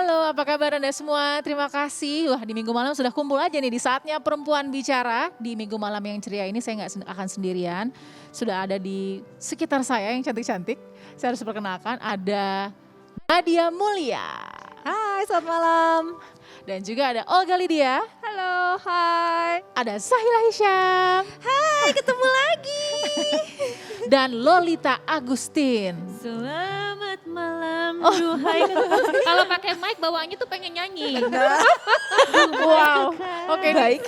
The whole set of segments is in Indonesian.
Halo, apa kabar Anda semua? Terima kasih. Wah, di minggu malam sudah kumpul aja nih di saatnya perempuan bicara. Di minggu malam yang ceria ini saya nggak akan sendirian. Sudah ada di sekitar saya yang cantik-cantik. Saya harus perkenalkan ada Nadia Mulia. Hai, selamat malam. Dan juga ada Olga Lydia. Halo, hai. Ada Sahila Hisyam. Hai, ketemu lagi. Dan Lolita Agustin. Selamat malam, duhai. Kalau pakai mic bawaannya tuh pengen nyanyi. Wow, oke Baik.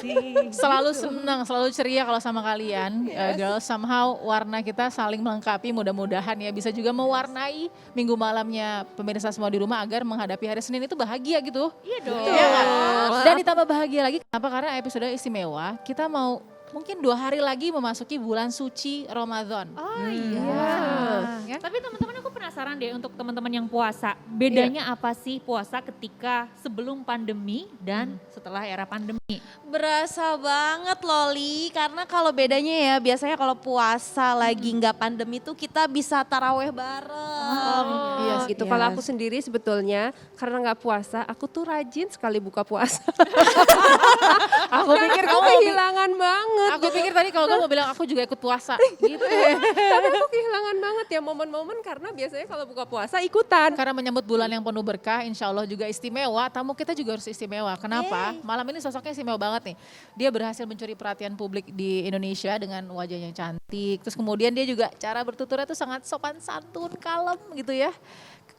selalu senang, selalu ceria kalau sama kalian. Girls, somehow warna kita saling melengkapi, mudah-mudahan ya bisa juga mewarnai minggu malamnya pemirsa semua di rumah agar menghadapi hari Senin itu bahagia gitu. Iya dong. Iya kan? Dan ditambah bahagia lagi, kenapa? Karena episode istimewa, kita mau mungkin 2 hari lagi memasuki bulan suci Ramadan. Oh iya. Tapi teman-teman aku penasaran deh untuk teman-teman yang puasa. Bedanya apa sih puasa ketika sebelum pandemi dan setelah era pandemi? Berasa banget Loli, karena kalau bedanya ya biasanya kalau puasa lagi nggak pandemi tuh kita bisa taraweh bareng. Iya, Gitu. Kalau aku sendiri sebetulnya karena nggak puasa, aku tuh rajin sekali buka puasa. Aku pikir Aku kehilangan banget. Aku pikir tadi kalau kamu mau bilang aku juga ikut puasa gitu. Tapi aku kehilangan banget ya momen-momen karena biasanya kalau buka puasa ikutan. Karena menyambut bulan yang penuh berkah, insya Allah juga istimewa. Tamu kita juga harus istimewa. Kenapa? Malam ini sosoknya istimewa banget nih. Dia berhasil mencuri perhatian publik di Indonesia dengan wajah yang cantik. Terus kemudian dia juga cara bertuturnya tuh sangat sopan santun, kalem gitu ya.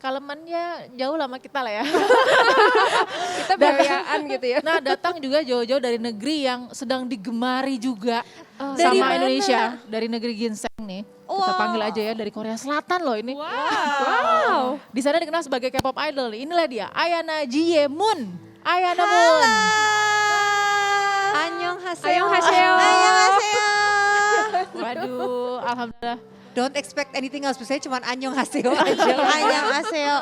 Kalemannya jauh lama kita lah ya. Kita bayaan gitu ya. Nah, datang juga jauh-jauh dari negeri yang sedang digemari juga Dari sama mana? Indonesia, dari negeri ginseng nih. Kita panggil aja ya, dari Korea Selatan loh ini. Wow. Di sana dikenal sebagai K-pop idol. Inilah dia, Ayana Jiyemun. Ayana Moon. Annyeonghaseyo. Annyeonghaseyo. Annyeonghaseyo. Waduh, alhamdulillah. Don't expect anything else, biasanya cuma annyeonghaseyo aja. Annyeonghaseyo.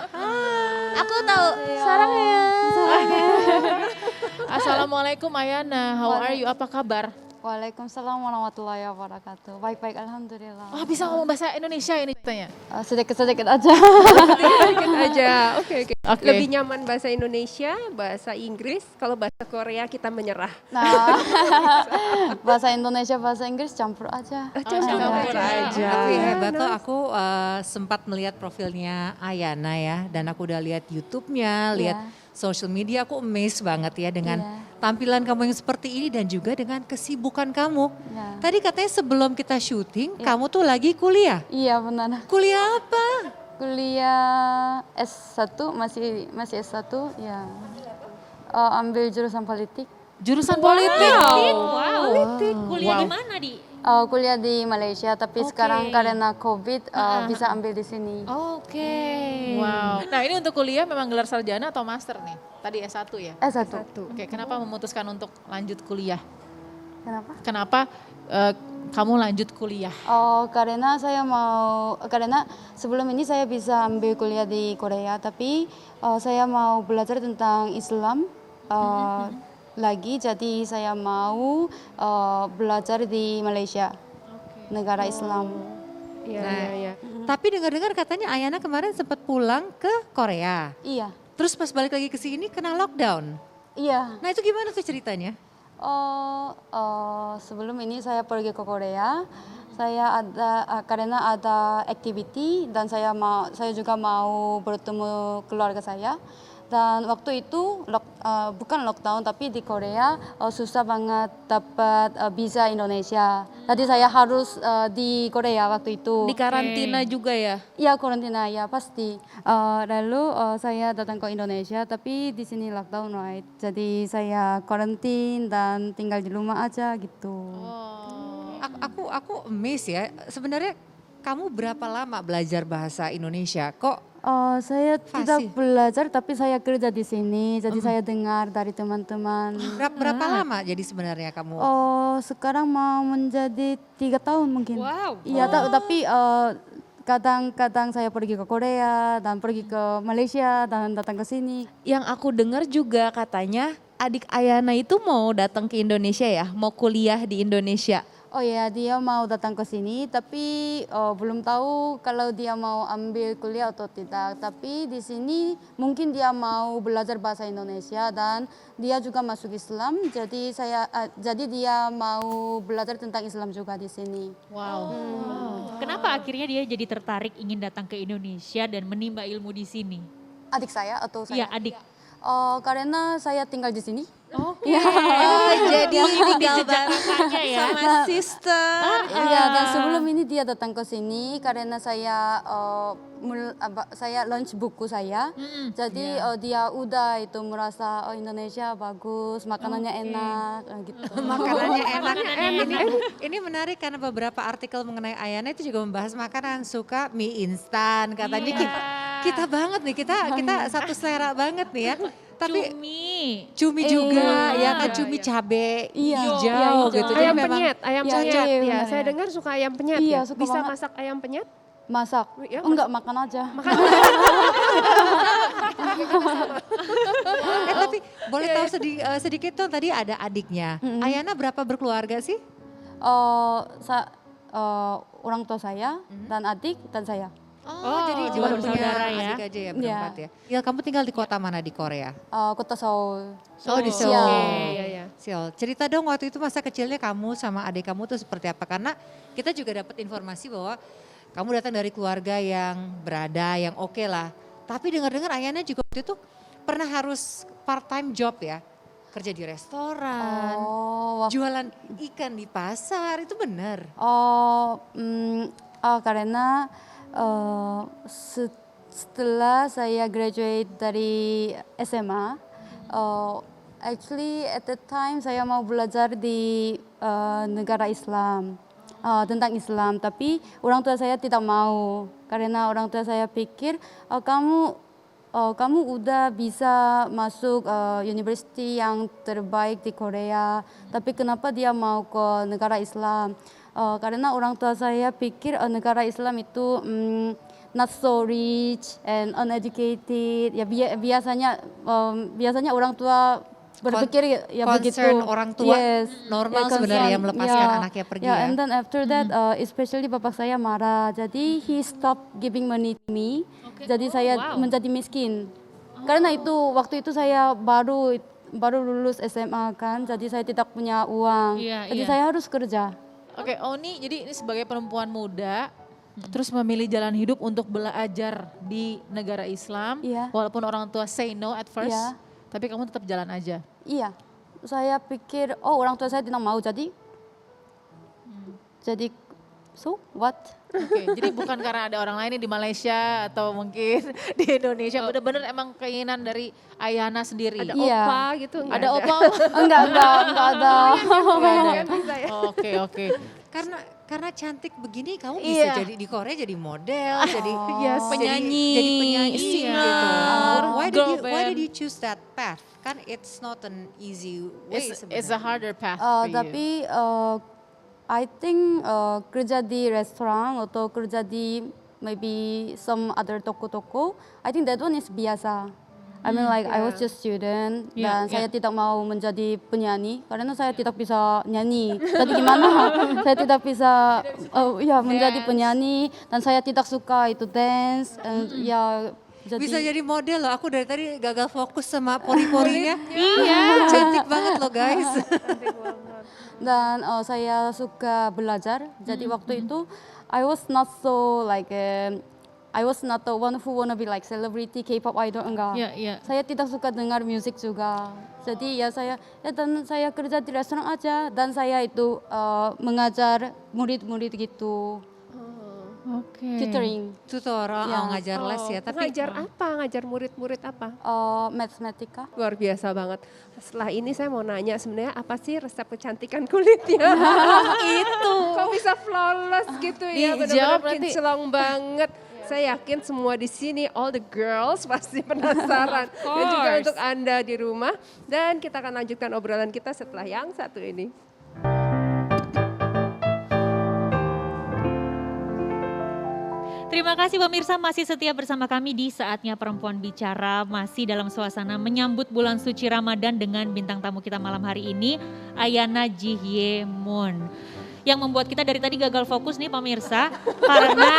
Aku tahu. Sarangnya. Assalamualaikum Ayana, how are you? Apa kabar? Waalaikumsalam warahmatullahi wabarakatuh. Baik-baik, alhamdulillah. Oh, bisa ngomong bahasa Indonesia ini ceritanya. Sedikit-sedikit aja. Sedikit aja. Oke. Oke. Lebih nyaman bahasa Indonesia, bahasa Inggris. Kalau bahasa Korea kita menyerah. Nah, bahasa Indonesia, bahasa Inggris campur aja. Campur aja. Tapi hebat tuh aku sempat melihat profilnya Ayana ya. Dan aku udah lihat YouTube-nya, lihat social media, aku amazed banget ya dengan tampilan kamu yang seperti ini dan juga dengan kesibukan kamu. Ya. Tadi katanya sebelum kita syuting, kamu tuh lagi kuliah. Iya benar. Kuliah apa? Kuliah S1 masih S1 ya. Ambil jurusan politik. Jurusan politik. Wow. Kuliah di mana di? Kuliah di Malaysia tapi sekarang karena COVID bisa ambil di sini. Oke. Wow. Nah, ini untuk kuliah memang gelar sarjana atau master nih? Tadi S1 ya? S1. Oke, kenapa memutuskan untuk lanjut kuliah? Kenapa? Kenapa kamu lanjut kuliah? Karena sebelum ini saya bisa ambil kuliah di Korea, tapi saya mau belajar tentang Islam lagi, jadi saya mau belajar di Malaysia, negara Islam. Iya. Tapi dengar-dengar katanya Ayana kemarin sempat pulang ke Korea. Iya, Terus pas balik lagi ke sini kena lockdown. iya. Nah itu gimana tuh ceritanya? Sebelum ini saya pergi ke Korea, saya karena ada activity dan saya juga mau bertemu keluarga saya. Dan waktu itu bukan lockdown tapi di Korea susah banget dapat visa Indonesia. Jadi saya harus di Korea waktu itu. Di karantina juga ya? Iya karantina ya pasti. Lalu saya datang ke Indonesia tapi di sini lockdown right. Jadi saya karantin dan tinggal di rumah aja gitu. Aku amazed ya. Sebenarnya kamu berapa lama belajar bahasa Indonesia? Kok Saya tidak belajar tapi saya kerja di sini. Jadi saya dengar dari teman-teman. berapa lama jadi sebenarnya kamu? Sekarang mau menjadi 3 tahun mungkin. Wow. Iya tapi kadang-kadang saya pergi ke Korea dan pergi ke Malaysia dan datang ke sini. Yang aku dengar juga katanya adik Ayana itu mau datang ke Indonesia ya, mau kuliah di Indonesia. Oh ya, dia mau datang ke sini, tapi belum tahu kalau dia mau ambil kuliah atau tidak. Tapi di sini mungkin dia mau belajar bahasa Indonesia dan dia juga masuk Islam. Jadi dia mau belajar tentang Islam juga di sini. Wow. Kenapa akhirnya dia jadi tertarik ingin datang ke Indonesia dan menimba ilmu di sini? Adik saya atau Iya, saya? adik. Karena saya tinggal di sini. Oke. Jadi tinggal bareng Kakaknya ya. sama sister. Iya, dan sebelum ini dia datang ke sini karena saya launch buku saya. Jadi dia udah itu merasa Indonesia bagus, makanannya enak gitu. Makanannya enak. Makanannya enak. Ini menarik karena beberapa artikel mengenai Ayana itu juga membahas makanan, suka mie instan katanya. Iya. Kita banget nih, kita satu selera banget nih ya. Tapi Cumi. juga Iya. ya kan, cumi cabe Iya, hijau iya, gitu. hijau. Jadi Ayam memang penyet, ayam Iya, penyet. iya, Ya, benar. saya dengar suka ayam penyet Iya, ya. suka Bisa banget. masak ayam penyet? Masak? Ya, Enggak, makan aja. tapi boleh tahu sedikit dong, tadi ada adiknya. Ayana berapa berkeluarga sih? Orang tua saya dan adik dan saya. Jadi cuma cuma bersaudara ya. adik aja ya berempat ya. Ya, kamu tinggal di kota mana di Korea? Kota Seoul. Oh, di Seoul. Iya. Iya, iya. Seoul. Cerita dong waktu itu masa kecilnya kamu sama adik kamu tuh seperti apa? Karena kita juga dapat informasi bahwa kamu datang dari keluarga yang berada, yang oke lah. Tapi dengar-dengar Ayana juga waktu itu pernah harus part time job ya. Kerja di restoran, jualan ikan di pasar, itu benar? Karena setelah saya graduate dari SMA, actually at that time saya mau belajar di negara Islam, tentang Islam. Tapi orang tua saya tidak mau karena orang tua saya pikir kamu udah bisa masuk university yang terbaik di Korea, tapi kenapa dia mau ke negara Islam? Karena orang tua saya pikir negara Islam itu not so rich and uneducated. Ya biasanya orang tua berpikir ya begitu. Concern orang tua Yes. normal Ya, sebenarnya concern. ya melepaskan Ya. anaknya pergi Ya, ya. and then after that, especially bapak saya marah. Jadi he stopped giving money to me. Jadi saya menjadi miskin. Karena itu waktu itu saya baru lulus SMA kan, jadi saya tidak punya uang. Iya, Jadi iya. saya harus kerja. Oke, Oni, jadi ini sebagai perempuan muda, terus memilih jalan hidup untuk belajar di negara Islam, Iya. walaupun orang tua say no at first, Iya. tapi kamu tetap jalan aja. Iya, saya pikir orang tua saya tidak mau jadi so what? Oke, jadi bukan karena ada orang lain nih di Malaysia atau mungkin di Indonesia, bener-bener emang keinginan dari Ayana sendiri. Ada Iya. opa gitu. nggak Ada opa? Enggak ada. Kan bisa ya. Oke. Karena cantik begini kamu Iya. bisa jadi di Korea jadi model, jadi Yes. Penyanyi, jadi penyanyi singer. gitu. Girl Why did band. you choose that path? Kan it's not an easy way It's a sebenarnya. harder path for you. Tapi I think kerja di restoran atau kerja di maybe some other toko-toko, I think that one is biasa. I mean like I was just student dan saya tidak mau menjadi penyanyi karena saya tidak bisa nyanyi. Jadi gimana? Saya tidak bisa menjadi penyanyi dan saya tidak suka itu dance. Bisa jadi model loh, aku dari tadi gagal fokus sama pori-porinya. Iya. Cantik banget loh guys. Dan saya suka belajar. Jadi waktu itu I was not so like I was not the one who wanna be like celebrity K-pop idol, enggak. Iya. Saya tidak suka dengar musik juga. Jadi saya kerja di restoran aja dan saya itu mengajar murid-murid gitu, Oke. tutoring, Tutor ngajar les ya, tapi Ngajar apa? Ngajar murid-murid apa? matematika. Luar biasa banget. Setelah ini saya mau nanya sebenarnya apa sih resep kecantikan kulitnya? Itu. Kok bisa flawless gitu ya? Dijawab Benar-benar nanti. kinclong banget. Saya yakin semua di sini, all the girls pasti penasaran. Dan juga untuk Anda di rumah. Dan kita akan lanjutkan obrolan kita setelah yang satu ini. Terima kasih pemirsa masih setia bersama kami di Saatnya Perempuan Bicara. Masih dalam suasana menyambut bulan suci Ramadan dengan bintang tamu kita malam hari ini, Ayana Ji Hye Moon. yang membuat kita dari tadi gagal fokus nih pemirsa. Karena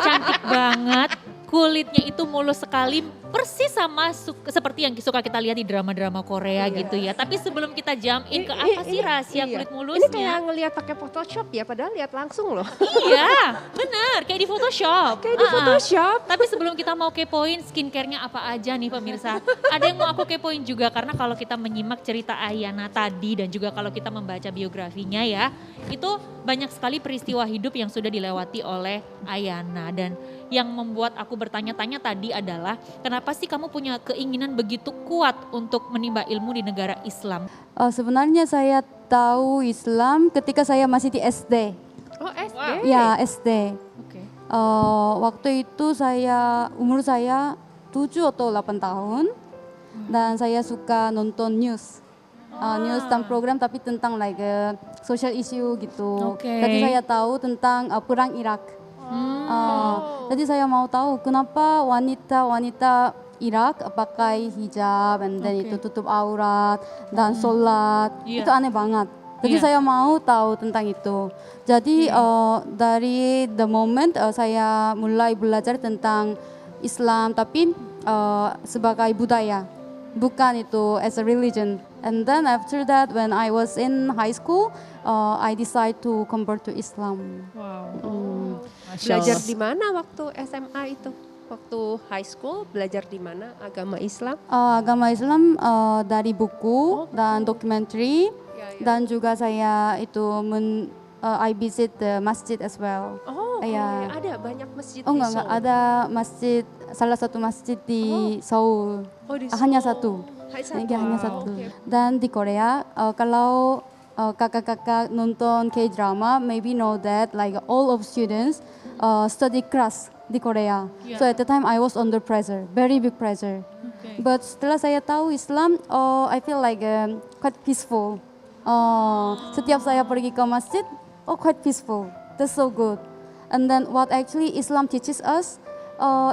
cantik banget, kulitnya itu mulus sekali, persis sama seperti yang suka kita lihat di drama-drama Korea gitu ya. Tapi sebelum kita jump in ke apa sih rahasia iya. kulit Ini mulusnya? kayak ngelihat pakai Photoshop ya, padahal lihat langsung loh. Iya, benar, kayak di Photoshop. Kayak di Photoshop. Tapi sebelum kita mau kepoin skincare-nya apa aja nih pemirsa. Ada yang mau aku kepoin juga karena kalau kita menyimak cerita Ayana tadi dan juga kalau kita membaca biografinya ya. Itu banyak sekali peristiwa hidup yang sudah dilewati oleh Ayana. Dan yang membuat aku bertanya-tanya tadi adalah kenapa sih kamu punya keinginan begitu kuat untuk menimba ilmu di negara Islam? Sebenarnya saya tahu Islam ketika saya masih di SD. Oh SD. Ya SD. Oke. Waktu itu umur saya 7 atau 8 tahun dan saya suka nonton news. News tentang program tapi tentang social issue gitu. Oke. Jadi saya tahu tentang perang Irak. Jadi saya mau tahu kenapa wanita Irak pakai hijab and then itu tutup aurat dan sholat. Iya. Itu aneh banget. Jadi Iya. saya mau tahu tentang itu. Jadi dari the moment saya mulai belajar tentang Islam tapi sebagai budaya, bukan itu as a religion. And then after that when I was in high school, I decide to convert to Islam. Belajar di mana waktu SMA itu? Waktu high school belajar di mana agama Islam? Agama Islam dari buku dan documentary dan juga saya itu I visit the masjid as well. Oh, Iya. ada banyak masjid Oh di enggak, Seoul. ada masjid, salah satu masjid di Seoul. Oh, di Hanya Seoul. satu. Hanya Wow, satu. oke. Dan di Korea, kalau kakak-kakak nonton K-drama, maybe know that like all of students study class di Korea. So at the time I was under pressure, very big pressure. But setelah saya tahu Islam, I feel like quite peaceful. Setiap saya pergi ke masjid, quite peaceful. That's so good. And then what actually Islam teaches us,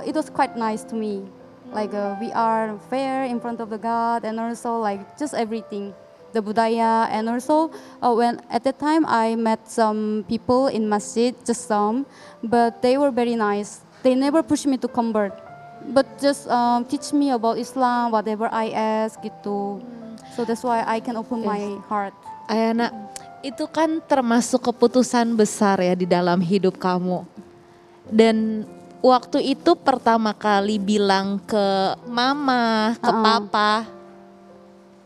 it was quite nice to me. Like we are fair in front of the God, and also like just everything, the budaya, and also when at the time I met some people in masjid, just some, but they were very nice. They never push me to convert, but just teach me about Islam, whatever I ask gitu. So that's why I can open my heart. Ayana, itu kan termasuk keputusan besar ya di dalam hidup kamu. Dan waktu itu pertama kali bilang ke mama, ke papa,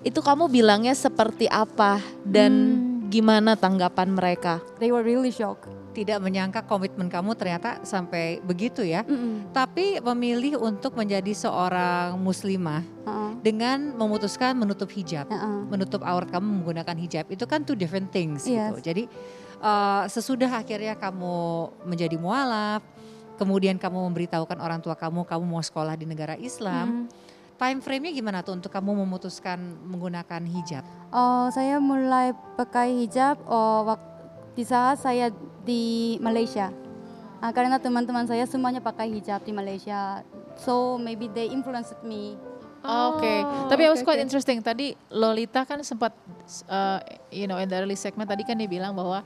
itu kamu bilangnya seperti apa dan gimana tanggapan mereka? They were really shocked. Tidak menyangka komitmen kamu ternyata sampai begitu ya. Tapi memilih untuk menjadi seorang muslimah dengan memutuskan menutup hijab, menutup aurat kamu menggunakan hijab. Itu kan two different things gitu. Jadi sesudah akhirnya kamu menjadi mualaf, kemudian kamu memberitahukan orang tua kamu mau sekolah di negara Islam. Time frame-nya gimana tuh untuk kamu memutuskan menggunakan hijab? Saya mulai pakai hijab di saat saya di Malaysia. Karena teman-teman saya semuanya pakai hijab di Malaysia. So maybe they influenced me. Oke. Tapi it was quite interesting. Tadi Lolita kan sempat, in the early segment tadi kan dia bilang bahwa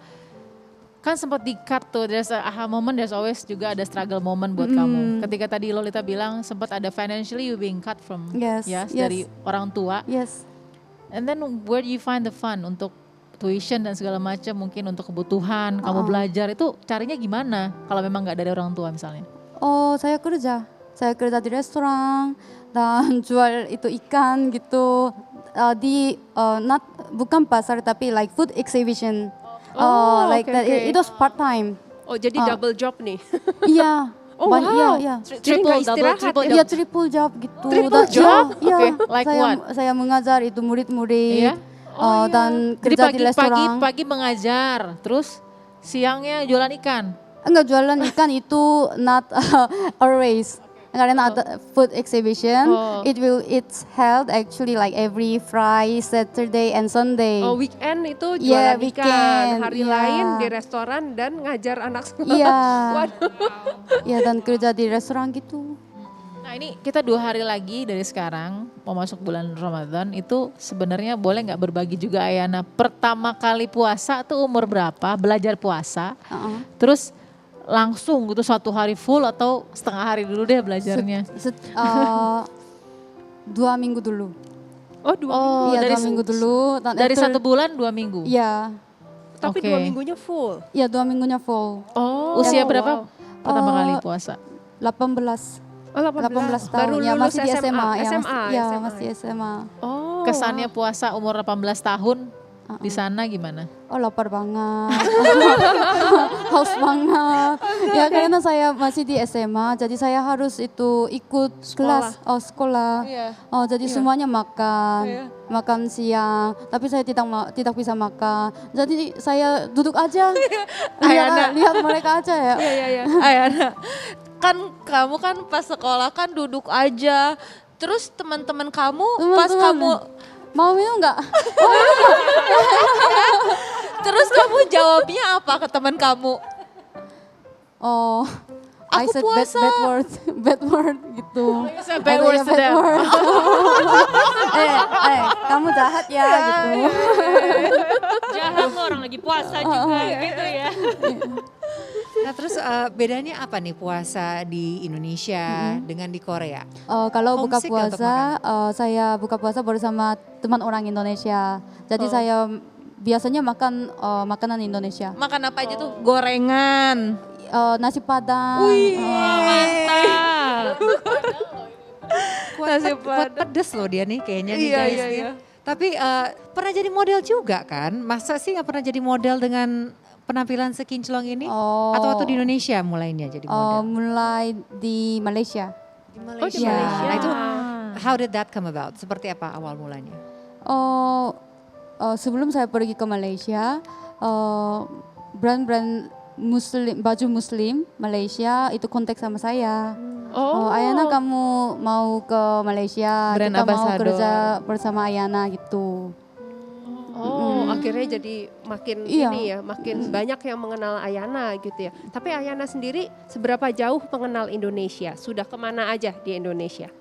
kan sempat di-cut tuh, there's a aha moment, there's always juga ada struggle moment buat kamu. Ketika tadi Lolita bilang sempat ada financially you being cut from Yes. dari orang tua. Yes. And then where do you find the fun untuk tuition dan segala macam, mungkin untuk kebutuhan kamu belajar itu carinya gimana kalau memang nggak dari orang tua misalnya? Saya kerja di restoran dan jual itu ikan gitu di bukan pasar tapi like food exhibition. Like that. It was part time. Oh, jadi double job nih. Iya. Oh, Ban- wow. Iya. Jadi nggak istirahat ya? Iya, triple job gitu. Triple job? Iya. Okay, like what? Saya mengajar itu murid-murid. Iya? Dan Jadi kerja di restoran. pagi mengajar, terus siangnya jualan ikan. Enggak, jualan ikan itu not always. Karena ada food exhibition, it's held actually like every Friday, Saturday, and Sunday. Oh, weekend itu Iya, jualan ikan, weekend, hari iya. lain di restoran dan ngajar anak sekolah. Iya. Waduh. Ya, dan kerja di restoran gitu. Nah ini kita 2 hari lagi dari sekarang mau masuk bulan Ramadan, itu sebenarnya boleh nggak berbagi juga Ayana, pertama kali puasa tuh umur berapa, belajar puasa, terus langsung gitu 1 hari full atau setengah hari dulu deh belajarnya. 2 minggu dulu. Oh 2 minggu. Oh Iya, dari 2 minggu dulu. Dan dari itu- 1 bulan 2 minggu. Iya, Tapi Oke. 2 minggunya full. iya 2 minggunya full. Oh. Usia berapa wow. pertama kali Oh, puasa? 18. Oh 18 Baru tahun. Ya lulus masih di SMA. Ya, SMA. masih, ya, SMA. masih SMA. Oh. Kesannya puasa umur 18 tahun di sana gimana? Oh lapar banget. Haus banget. Ya karena saya masih di SMA, jadi saya harus itu ikut kelas. Oh sekolah. Oh jadi semuanya makan. Makan siang. Tapi saya tidak bisa makan. Jadi saya duduk aja. lihat mereka aja ya. Ayana, kan kamu kan pas sekolah kan duduk aja. Terus teman-teman kamu pas Teman-teman, kamu mau minum nggak? terus kamu jawabnya apa ke teman kamu? Oh, I Aku said puasa. bad word gitu. bad words to them. Kamu jahat ya gitu. Jahat lo orang lagi puasa juga gitu ya. Nah terus bedanya apa nih puasa di Indonesia dengan di Korea? Kalau buka Homesick nggak untuk puasa, saya buka puasa bersama teman orang Indonesia. Jadi saya biasanya makan makanan Indonesia. Makan apa aja tuh? Gorengan. Nasi padang. Mantap. Kuat pedes loh dia nih kayaknya nih guys. nih. Tapi pernah jadi model juga kan? Masa sih nggak pernah jadi model dengan penampilan sekinclong ini? Atau waktu di Indonesia mulainya jadi model? Mulai di Malaysia. Oh di Malaysia. Nah itu how did that come about? Seperti apa awal mulanya? Sebelum saya pergi ke Malaysia, brand-brand Muslim, baju Muslim Malaysia itu kontak sama saya. Ayana kamu mau ke Malaysia, Brand kita mau ambassador. kerja bersama Ayana gitu. Akhirnya jadi makin Iya. ini ya, makin banyak yang mengenal Ayana gitu ya. Tapi Ayana sendiri seberapa jauh mengenal Indonesia? Sudah kemana aja di Indonesia?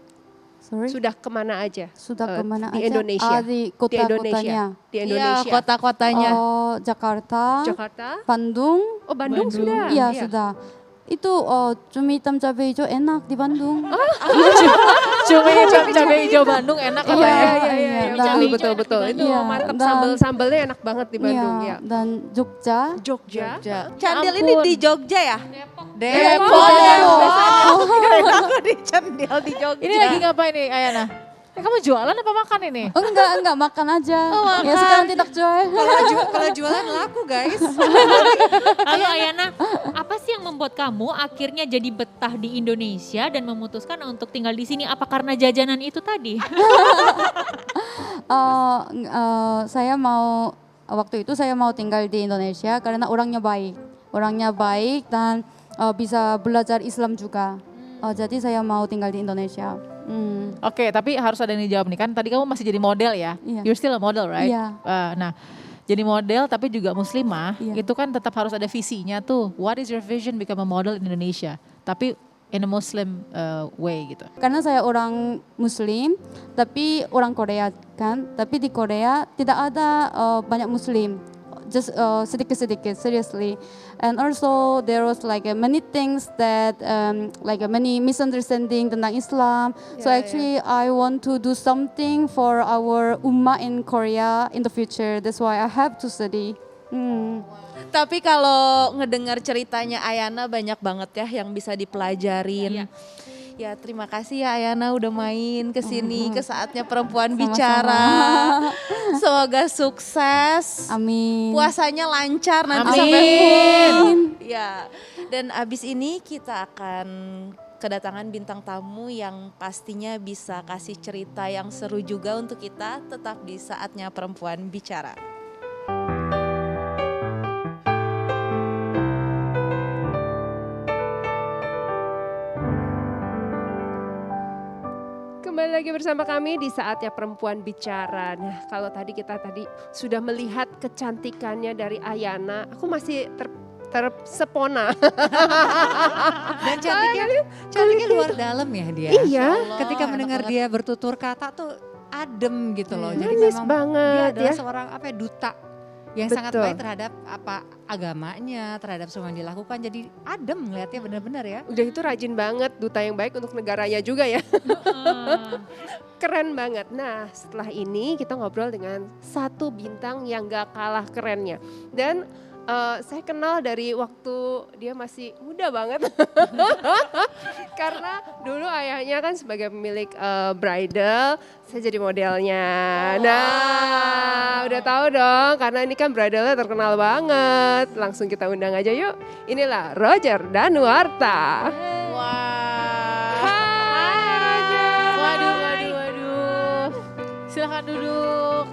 Sorry. Sudah kemana aja? Sudah kemana di aja? Indonesia. Di Di kota-kotanya. Di Iya, Indonesia. kota-kotanya. Jakarta, Jakarta. Bandung. Oh Bandung sudah. Iya sudah. Itu cumi hitam cabai hijau enak di Bandung. Cumi cabai hijau Bandung enak katanya. Iya. Betul. Itu Iya, mantap, dan- sambal-sambalnya enak banget di Bandung ya. Dan Jogja. Jogja. Candil ini di Jogja ya? Depok. Aku di Candil di Jogja. Ini lagi ngapain nih Ayana? Kamu jualan apa makan ini? Enggak makan aja. makan. Ya sekarang tidak jual. Kalau jualan laku guys. Lalu Ayana, apa sih yang membuat kamu akhirnya jadi betah di Indonesia dan memutuskan untuk tinggal di sini? Apa karena jajanan itu tadi? Waktu itu saya mau tinggal di Indonesia karena orangnya baik dan bisa belajar Islam juga. Jadi saya mau tinggal di Indonesia. Oke, tapi harus ada yang dijawab nih kan. Tadi kamu masih jadi model ya? Iya. You're still a model, right? Iya. Nah, jadi model tapi juga muslimah, Iya. itu kan tetap harus ada visinya tuh. What is your vision become a model in Indonesia? Tapi in a Muslim way gitu. Karena saya orang Muslim, tapi orang Korea kan. Tapi di Korea tidak ada banyak Muslim, just sedikit-sedikit, seriously. And also there was like many things that many misunderstanding tentang Islam. So actually I want to do something for our ummah in Korea in the future. That's why I have to study. Tapi kalau ngedengar ceritanya Ayana banyak banget ya yang bisa dipelajarin. Iya. Ya terima kasih ya Ayana udah main ke sini ke saatnya perempuan Sama-sama. bicara. Semoga sukses. Amin. Puasanya lancar nanti Amin. sampai full. Ya. Dan abis ini kita akan kedatangan bintang tamu yang pastinya bisa kasih cerita yang seru juga untuk kita, tetap di saatnya perempuan bicara. Kembali lagi bersama kami di saatnya perempuan bicara. Nah, kalau tadi kita sudah melihat kecantikannya dari Ayana, aku masih tersepona. Dan cantiknya luar dalam ya dia. Iya. Ketika enak mendengar banget. dia bertutur kata tuh adem gitu loh. Jadi Manis memang banget dia adalah ya. seorang duta yang sangat Betul. baik terhadap agamanya, terhadap semua yang dilakukan. Jadi adem ngeliatnya benar-benar ya. Udah itu rajin banget, duta yang baik untuk negaranya juga ya. Keren banget. Nah setelah ini kita ngobrol dengan satu bintang yang gak kalah kerennya. Dan saya kenal dari waktu dia masih muda banget. Karena dulu ayahnya kan sebagai pemilik bridal, saya jadi modelnya. Nah udah tahu dong karena ini kan bridalnya terkenal banget. Langsung kita undang aja yuk. Inilah Roger Danuarta. Wah. Hai Roger. Waduh. Silahkan duduk.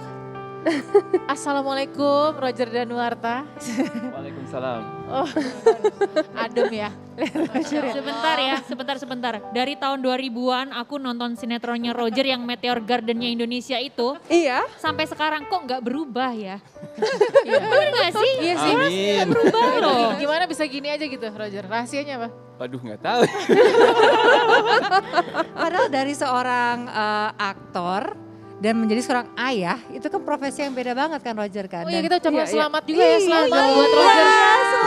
Assalamualaikum Roger Danuarta. Waalaikumsalam. Oh, adem ya. Sebentar. Dari tahun 2000-an aku nonton sinetronnya Roger yang Meteor Garden-nya Indonesia itu. Iya. Sampai sekarang kok nggak berubah ya? Iya. Bener nggak sih? Iya sih. Amin. Berubah loh. Gimana bisa gini aja gitu Roger? Rahasianya apa? Waduh nggak tahu. Padahal dari seorang aktor dan menjadi seorang ayah itu kan profesi yang beda banget kan Roger kan. Oh iya Dan kita ucapkan Iya, iya. selamat juga ya, selamat buat Roger.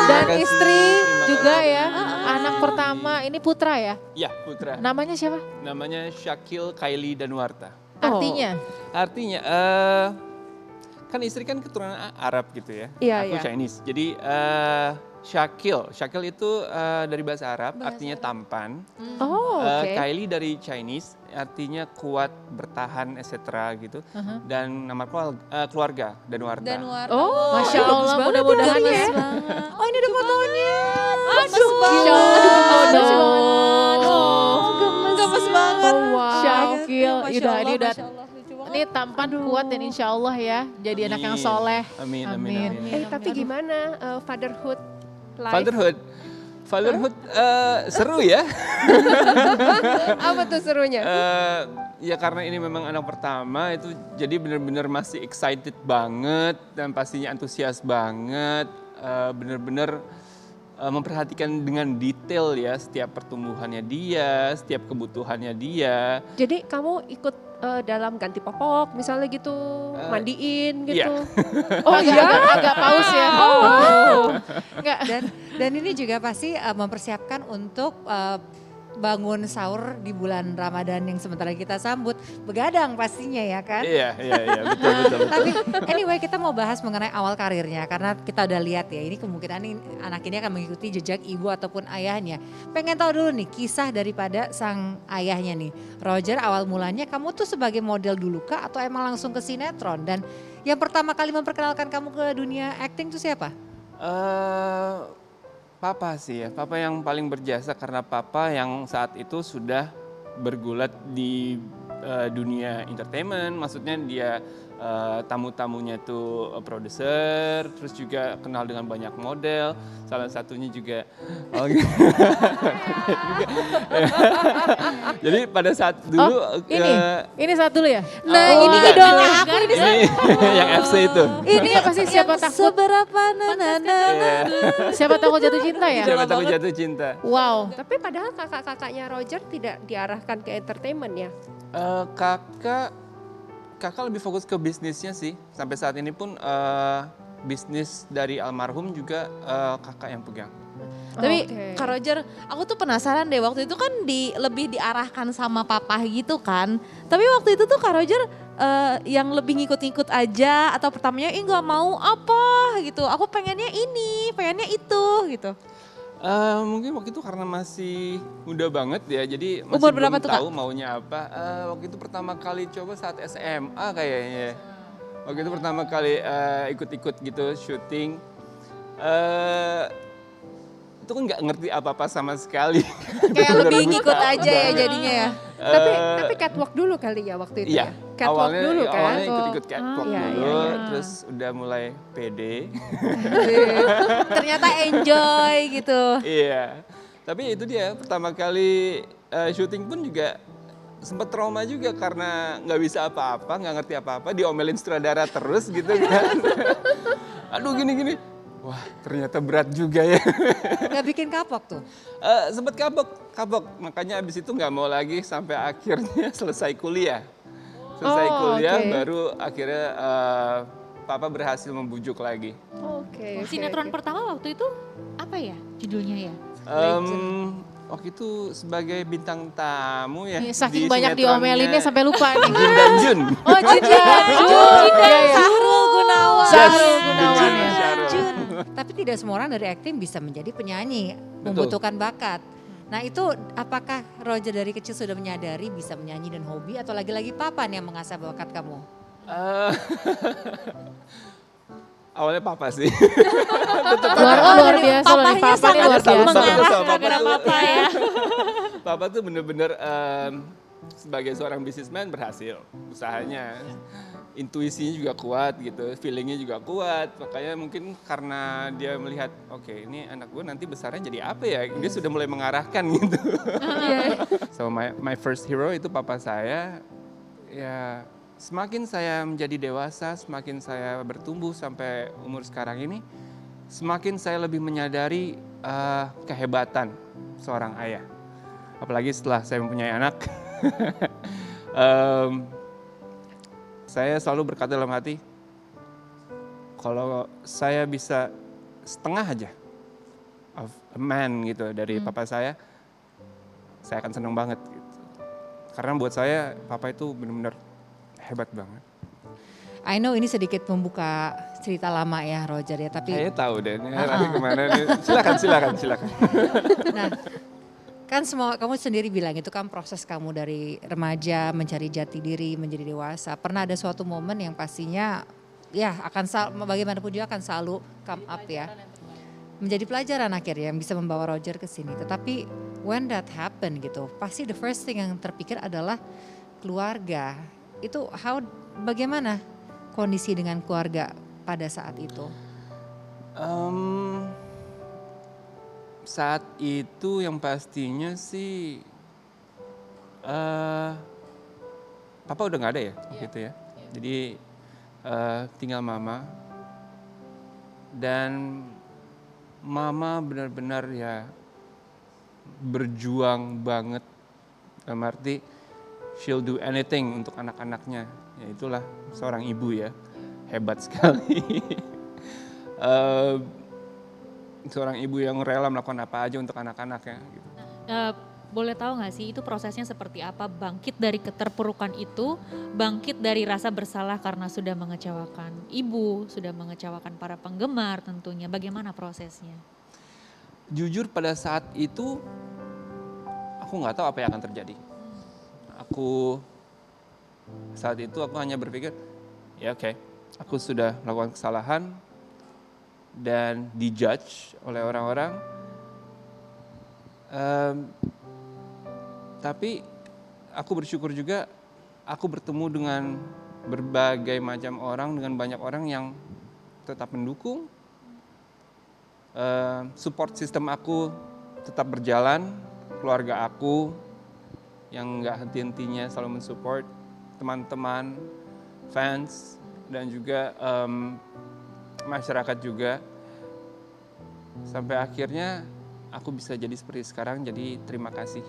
Dan istri juga ya, anak pertama ini putra ya. Ya Putra. Namanya siapa? Namanya Syakil Kylie Danuarta. Artinya? Artinya kan istri kan keturunan Arab gitu ya. Iya, Aku iya. Chinese. Jadi Syakil itu dari bahasa Arab artinya tampan. Oh oke. Kylie dari Chinese artinya kuat, bertahan, etc. gitu. Dan nama keluarga Danuarta. Oh, Masya Allah, mudah-mudahan ya. oh ini ada fotonya. Aduh, Masya Allah. Gemes banget. Oh, wow. Syakil, Masya udah, Allah, ini udah, Masya Allah, lucu banget. ini tampan, kuat dan insya Allah ya, jadi anak yang Amin. soleh. Amin. Tapi gimana fatherhood life? Fatherhood seru ya. Apa tuh serunya? Ya karena ini memang anak pertama itu jadi benar-benar masih excited banget dan pastinya antusias banget. Benar-benar memperhatikan dengan detail ya setiap pertumbuhannya dia, setiap kebutuhannya dia. Jadi kamu ikut dalam ganti popok misalnya gitu, mandiin gitu. iya. Oh iya? Agak paus ya. Enggak. Dan ini juga pasti mempersiapkan untuk bangun sahur di bulan Ramadan yang sebentar lagi kita sambut. Begadang pastinya ya kan? Iya, betul. Tapi anyway kita mau bahas mengenai awal karirnya karena kita udah lihat ya ini kemungkinan anak ini akan mengikuti jejak ibu ataupun ayahnya. Pengen tahu dulu nih kisah daripada sang ayahnya nih. Roger awal mulanya kamu tuh sebagai model dulu kah atau emang langsung ke sinetron? Dan yang pertama kali memperkenalkan kamu ke dunia acting tuh siapa? Papa sih ya, papa yang paling berjasa karena papa yang saat itu sudah bergulat di dunia entertainment, maksudnya dia tamu-tamunya tuh produser, terus juga kenal dengan banyak model, salah satunya juga. Jadi pada saat dulu Ini saat dulu ya. Nah Oh, ini iya. idola aku ini. ini yang FC itu. Ini pasti siapa takut, Seberapa nana. siapa takut jatuh cinta ya? Siapa tahu jatuh cinta. Wow. Tapi padahal kakak-kakaknya Roger tidak diarahkan ke entertainment ya. Kakak lebih fokus ke bisnisnya sih. Sampai saat ini pun bisnis dari almarhum juga kakak yang pegang. Tapi Oke. Kak Roger, aku tuh penasaran deh waktu itu kan lebih diarahkan sama papa gitu kan. Tapi waktu itu tuh Kak Roger yang lebih ngikut-ngikut aja atau pertamanya nggak mau apa gitu. Aku pengennya ini, pengennya itu gitu. Mungkin waktu itu karena masih muda banget ya, jadi masih Umur berapa belum tuh, Kak? tahu maunya apa. Waktu itu pertama kali coba saat SMA kayaknya. Waktu itu pertama kali ikut-ikut gitu syuting. Itu kan nggak ngerti apa-apa sama sekali. Kayak lebih Bener-bener ngikut buta aja ya banget. jadinya ya. Tapi catwalk dulu kali ya waktu itu Iya, ya. Catwalk dulu kan. awalnya ikut-ikut catwalk Iya, dulu, iya, iya. terus udah mulai pede. Ternyata enjoy gitu. Iya, tapi itu dia pertama kali syuting pun juga sempat trauma juga karena nggak bisa apa-apa, nggak ngerti apa-apa, diomelin sutradara terus gitu kan. Aduh gini-gini, Wah, ternyata berat juga ya. Nggak bikin kapok tuh? Sempet kapok. Makanya abis itu nggak mau lagi sampai akhirnya selesai kuliah. Selesai kuliah oke. baru akhirnya papa berhasil membujuk lagi. Oke. Sinetron pertama waktu itu apa ya judulnya ya? Waktu itu sebagai bintang tamu ya. Nih, saking di banyak sinetronnya diomelinnya sampai lupa nih. Jun dan Jun. Oh, Jun dan Jun. Iya, iya. Sahrul Gunawan. Sahrul Yes, Gunawan Jun, ya. Sahrul. Tapi tidak semua orang dari acting bisa menjadi penyanyi, Betul. membutuhkan bakat. Nah itu apakah Roger dari kecil sudah menyadari bisa menyanyi dan hobi atau lagi-lagi papa nih yang mengasah bakat kamu? Eh, Awalnya papa sih. Luar biasa loh nih, papahnya papa nih sangat luar salut, biasa. salut. Mengarah Papa program tuh. apa ya? Papa tuh bener-bener sebagai seorang bisnismen berhasil usahanya. Intuisinya juga kuat gitu, feelingnya juga kuat. Makanya mungkin karena dia melihat, oke ini anak gue nanti besarnya jadi apa ya? Dia sudah mulai mengarahkan gitu. So my first hero itu papa saya. Ya semakin saya menjadi dewasa, semakin saya bertumbuh sampai umur sekarang ini, semakin saya lebih menyadari kehebatan seorang ayah. Apalagi setelah saya mempunyai anak. Saya selalu berkata dalam hati, kalau saya bisa setengah aja of a man gitu dari papa saya akan senang banget gitu. Karena buat saya papa itu benar-benar hebat banget. I know ini sedikit membuka cerita lama ya Roger ya, tapi Saya tahu deh, ini lagi kemana nih. Silakan. nah kan semua kamu sendiri bilang itu kan proses kamu dari remaja mencari jati diri menjadi dewasa. Pernah ada suatu momen yang pastinya ya bagaimanapun juga akan selalu come up ya. Menjadi pelajaran akhirnya yang bisa membawa Roger ke sini. Tetapi when that happen gitu, pasti the first thing yang terpikir adalah keluarga. Itu bagaimana kondisi dengan keluarga pada saat itu? Saat itu yang pastinya sih papa udah nggak ada ya gitu ya. Jadi tinggal mama dan mama benar-benar ya berjuang banget, dalam arti she'll do anything untuk anak-anaknya. Ya itulah seorang ibu ya, hebat sekali. Seorang ibu yang rela melakukan apa aja untuk anak-anaknya gitu. Boleh tahu nggak sih itu prosesnya seperti apa? Bangkit dari keterpurukan itu, bangkit dari rasa bersalah karena sudah mengecewakan ibu, sudah mengecewakan para penggemar tentunya. Bagaimana prosesnya? Jujur pada saat itu aku nggak tahu apa yang akan terjadi. Saat itu aku hanya berpikir, ya oke, aku sudah melakukan kesalahan dan dijudge oleh orang-orang. Tapi aku bersyukur juga aku bertemu dengan berbagai macam orang, dengan banyak orang yang tetap mendukung. Support system aku tetap berjalan, keluarga aku yang nggak henti-hentinya selalu mensupport, teman-teman, fans, dan juga masyarakat juga. Sampai akhirnya aku bisa jadi seperti sekarang, jadi terima kasih.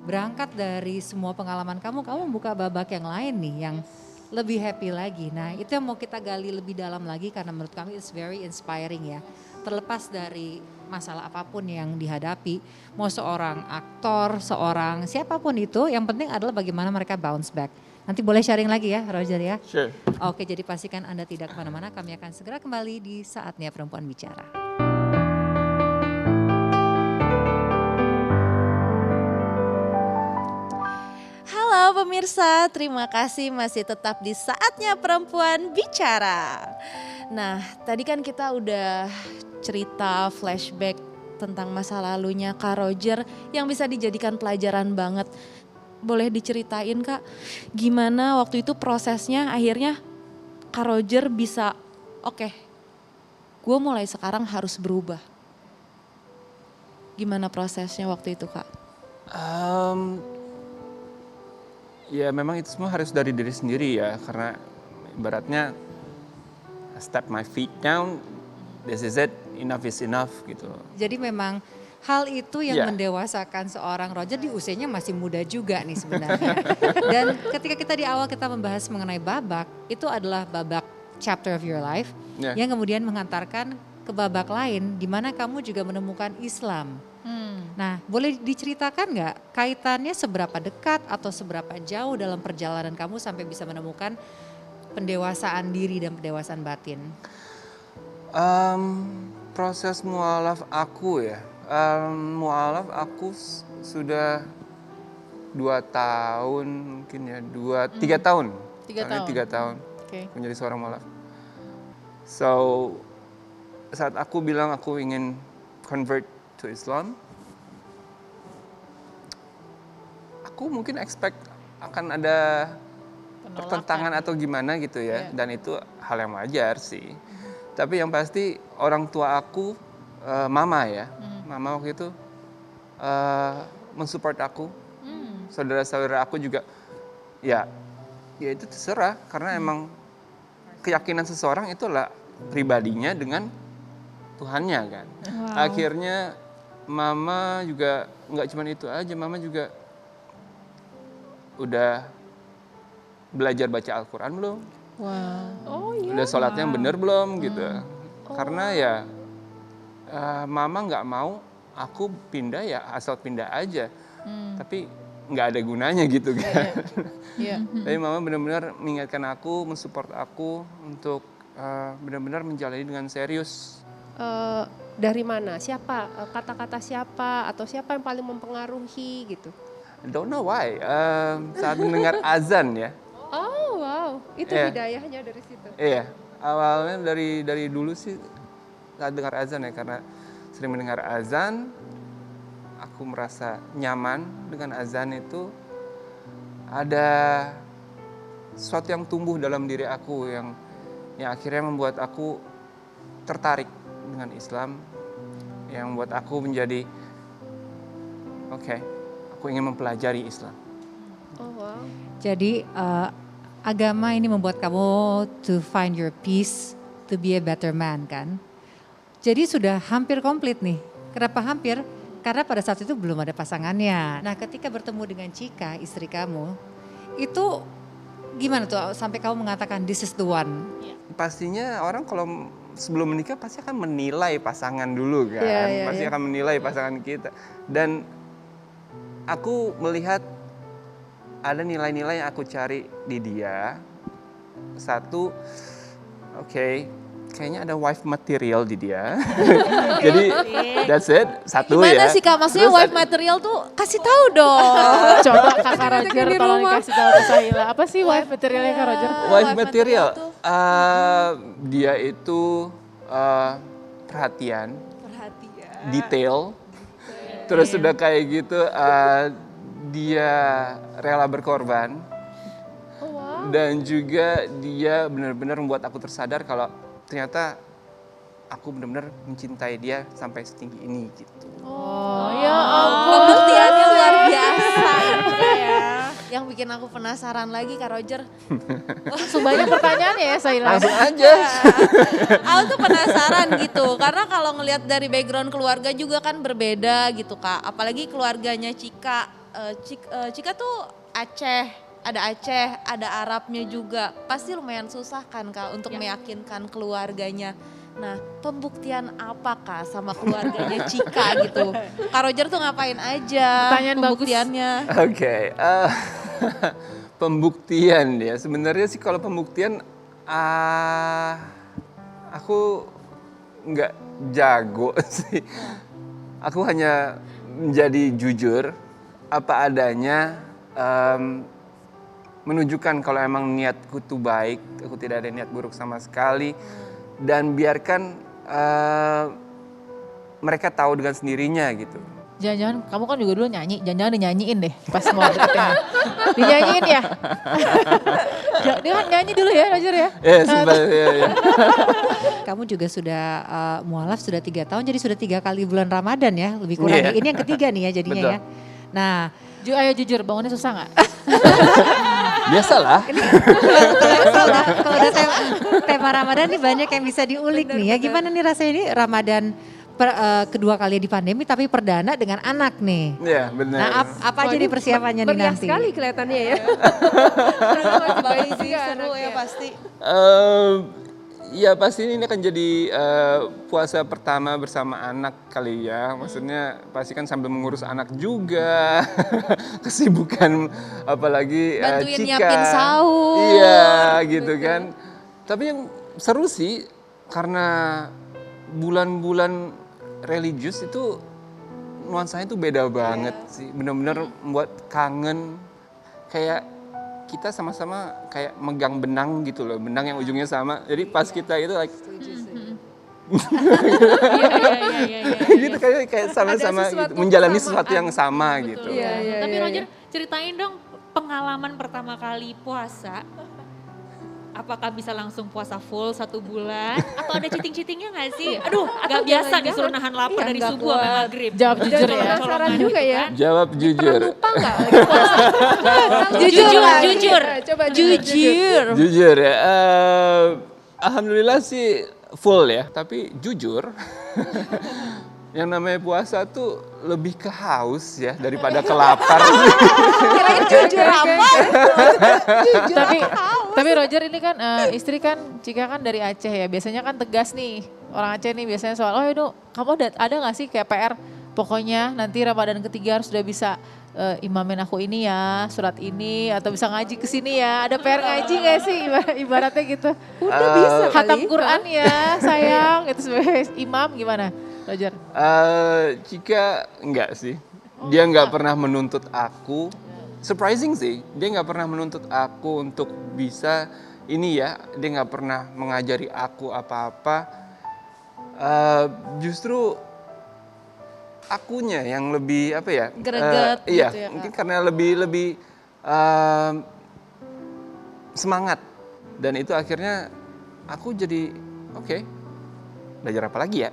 Berangkat dari semua pengalaman kamu membuka babak yang lain nih yang lebih happy lagi. Nah itu yang mau kita gali lebih dalam lagi karena menurut kami it's very inspiring ya. Terlepas dari masalah apapun yang dihadapi, mau seorang aktor, seorang siapapun itu, yang penting adalah bagaimana mereka bounce back. Nanti boleh sharing lagi ya Roger ya. Sure. Oke, jadi pastikan Anda tidak kemana-mana, kami akan segera kembali di Saatnya Perempuan Bicara. Halo pemirsa, terima kasih masih tetap di Saatnya Perempuan Bicara. Nah, tadi kan kita udah cerita flashback tentang masa lalunya Kak Roger yang bisa dijadikan pelajaran banget. Boleh diceritain Kak, gimana waktu itu prosesnya akhirnya Kak Roger bisa, oke, gue mulai sekarang harus berubah. Gimana prosesnya waktu itu Kak? Ya memang itu semua harus dari diri sendiri ya, karena ibaratnya step my feet down, this is it, enough is enough gitu. Jadi memang hal itu yang Ya. mendewasakan seorang Roger di usianya masih muda juga nih sebenarnya. Dan ketika kita di awal kita membahas mengenai babak, itu adalah babak chapter of your life Ya. yang kemudian mengantarkan ke babak lain di mana kamu juga menemukan Islam. Nah, boleh diceritakan nggak kaitannya seberapa dekat atau seberapa jauh dalam perjalanan kamu sampai bisa menemukan pendewasaan diri dan pendewasaan batin? Proses mualaf aku ya, mualaf aku sudah 2 tahun mungkin ya, 3 tahun. 3 Karena tahun. 3 tahun Oke. menjadi seorang mualaf. So saat aku bilang aku ingin convert to Islam, aku mungkin expect akan ada pertentangan atau gimana gitu ya, Iya. dan itu hal yang wajar sih. Tapi yang pasti orang tua aku, mama ya, mama waktu itu mensupport aku, saudara-saudara aku juga, ya itu terserah karena emang keyakinan seseorang itulah pribadinya dengan Tuhannya kan. Akhirnya mama juga nggak cuma itu aja, mama juga udah belajar baca Al-Quran belum? Wow. Udah sholatnya yang bener belum gitu. Karena ya mama nggak mau aku pindah ya asal pindah aja. Tapi nggak ada gunanya gitu kan. Iya. Tapi mama benar-benar mengingatkan aku, mensupport aku untuk benar-benar menjalani dengan serius. Dari mana? Siapa? Kata-kata siapa? Atau siapa yang paling mempengaruhi gitu? Don't know why. Saat mendengar azan ya. Oh wow, itu Iya. hidayahnya dari situ. Iya, awalnya dari dulu sih saat dengar azan ya, karena sering mendengar azan, aku merasa nyaman dengan azan itu. Ada sesuatu yang tumbuh dalam diri aku yang akhirnya membuat aku tertarik dengan Islam, yang membuat aku menjadi oke, aku ingin mempelajari Islam. Oh wow. Jadi agama ini membuat kamu to find your peace, to be a better man kan. Jadi sudah hampir komplit nih. Kenapa hampir? Karena pada saat itu belum ada pasangannya. Nah ketika bertemu dengan Chika, istri kamu, itu gimana tuh sampai kamu mengatakan this is the one? Pastinya orang kalau sebelum menikah pasti akan menilai pasangan dulu kan. Iya, iya, Pasti iya. akan menilai pasangan kita. Dan aku melihat ada nilai-nilai yang aku cari di dia. Satu, oke, kayaknya ada wife material di dia. Jadi that's it. Satu Gimana ya. sih Kak? Maksudnya Terus wife material tuh kasih tahu dong. Coba Kakak Roger tolong dikasih tahu ke Sahila. Apa sih wife materialnya Kak Roger? wife material. tuh Dia itu perhatian, detail. Terus sudah kayak gitu, dia rela berkorban. Dan juga dia benar-benar membuat aku tersadar kalau ternyata aku benar-benar mencintai dia sampai setinggi ini gitu. Oh ya ampun. Pembuktiannya luar biasa ya. Yang bikin aku penasaran lagi Kak Roger. Langsung banyak pertanyaannya ya Sahila. Langsung aja. Aku tuh penasaran gitu. Karena kalau ngelihat dari background keluarga juga kan berbeda gitu Kak. Apalagi keluarganya Chika. Chika tuh Aceh, ada Arabnya juga. Pasti lumayan susah kan Kak untuk meyakinkan keluarganya. Nah, pembuktian apa Kak sama keluarganya Chika gitu? Kak Roger tuh ngapain aja Pertanyaan bagus. pembuktiannya? Oke, pembuktian ya. Sebenarnya sih kalau pembuktian, aku nggak jago sih. Aku hanya menjadi jujur apa adanya, menunjukkan kalau emang niatku tuh baik, aku tidak ada niat buruk sama sekali, dan biarkan mereka tahu dengan sendirinya gitu. Jangan-jangan kamu kan juga dulu nyanyi, jangan-jangan dinyanyiin deh pas mau deketin. Dinyanyiin ya? Dia kan nyanyi dulu ya Roger ya? Ya, sempat, ya. Kamu juga sudah mualaf sudah 3 tahun, jadi sudah 3 kali bulan Ramadan ya, lebih kurang. Iya. Ini yang ketiga nih ya jadinya Betul. ya. Nah, Ayo jujur, bangunnya susah nggak? Biasalah. Kalau udah tema Ramadan nih banyak yang bisa diulik nih ya. Gimana nih rasanya ini Ramadan kedua kali di pandemi tapi perdana dengan anak nih. Iya, benar. Nah apa aja nih persiapannya nih Meriah nanti? sekali kelihatannya ya. bayi sih seru ya pasti. Ya pasti ini akan jadi puasa pertama bersama anak kali ya. Maksudnya pasti kan sambil mengurus anak juga. Kesibukan apalagi Bantuin Cika. nyiapin sahur. Iya gitu kan. Tapi yang seru sih karena bulan-bulan religius itu nuansanya tuh beda banget sih. Benar-benar membuat kangen kayak kita sama-sama kayak megang benang gitu loh, benang yang ujungnya sama. Jadi pas kita itu like gitu kayak sama-sama gitu, menjalani sesuatu yang sama gitu. Tapi Roger ceritain dong pengalaman pertama kali puasa. Apakah bisa langsung puasa full 1 bulan? Atau ada cheating-cheatingnya gak sih? Aduh gak biasa disuruh nahan lapar dari subuh sampai maghrib. Jawab jujur ya. Penasaran juga ya. Jawab jujur. Lupa nggak lagi puasa? Jujur. Coba Jujur ya. Alhamdulillah sih full ya. Tapi jujur, yang namanya puasa tuh lebih ke haus ya daripada ke lapar. Jujur apa? Tapi Roger ini kan istri kan Cika kan dari Aceh ya. Biasanya kan tegas nih. Orang Aceh nih biasanya soal, oh itu kamu ada gak sih kayak PR? Pokoknya nanti Ramadan ketiga harus sudah bisa imamin aku ini ya, surat ini, atau bisa ngaji ke sini ya. Ada PR ngaji gak sih ibaratnya gitu? Udah bisa Khatam kali. Quran ya sayang, itu sebagai imam gimana Roger? Cika enggak sih. Dia nggak pernah menuntut aku. Surprising sih, dia nggak pernah menuntut aku untuk bisa ini ya. Dia nggak pernah mengajari aku apa-apa. Justru akunya yang lebih apa ya? Greget iya, gitu ya, Kak. mungkin karena lebih semangat. Dan itu akhirnya aku jadi oke. Belajar apa lagi ya?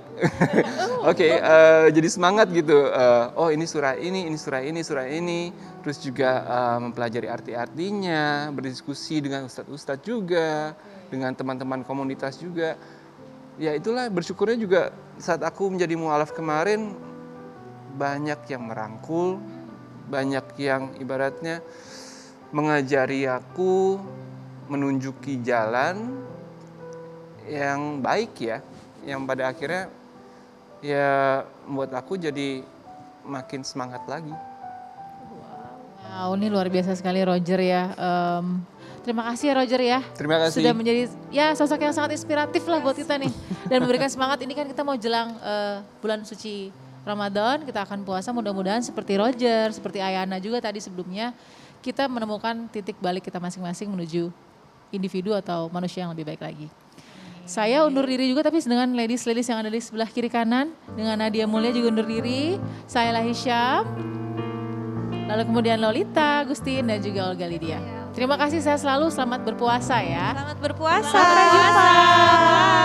Oke, jadi semangat gitu. Oh ini surah ini surah ini. Terus juga mempelajari arti-artinya, berdiskusi dengan ustadz-ustadz juga, dengan teman-teman komunitas juga. Ya itulah bersyukurnya juga saat aku menjadi mu'alaf kemarin, banyak yang merangkul, banyak yang ibaratnya mengajari aku, menunjuki jalan yang baik ya. Yang pada akhirnya ya membuat aku jadi makin semangat lagi. Wow, ini luar biasa sekali Roger ya. Terima kasih ya Roger ya. Terima kasih. Sudah menjadi ya sosok yang sangat inspiratif lah buat kita nih. Dan memberikan semangat. Ini kan kita mau jelang bulan suci Ramadan, kita akan puasa, mudah-mudahan seperti Roger, seperti Ayana juga tadi sebelumnya. Kita menemukan titik balik kita masing-masing menuju individu atau manusia yang lebih baik lagi. Saya undur diri juga tapi dengan ladies-ladies yang ada di sebelah kiri kanan. Dengan Nadia Mulia juga undur diri. Saya Lahisyam. Lalu kemudian Lolita, Agustin dan juga Olga Lydia. Terima kasih, saya selalu selamat berpuasa ya. Selamat berpuasa. Sampai jumpa.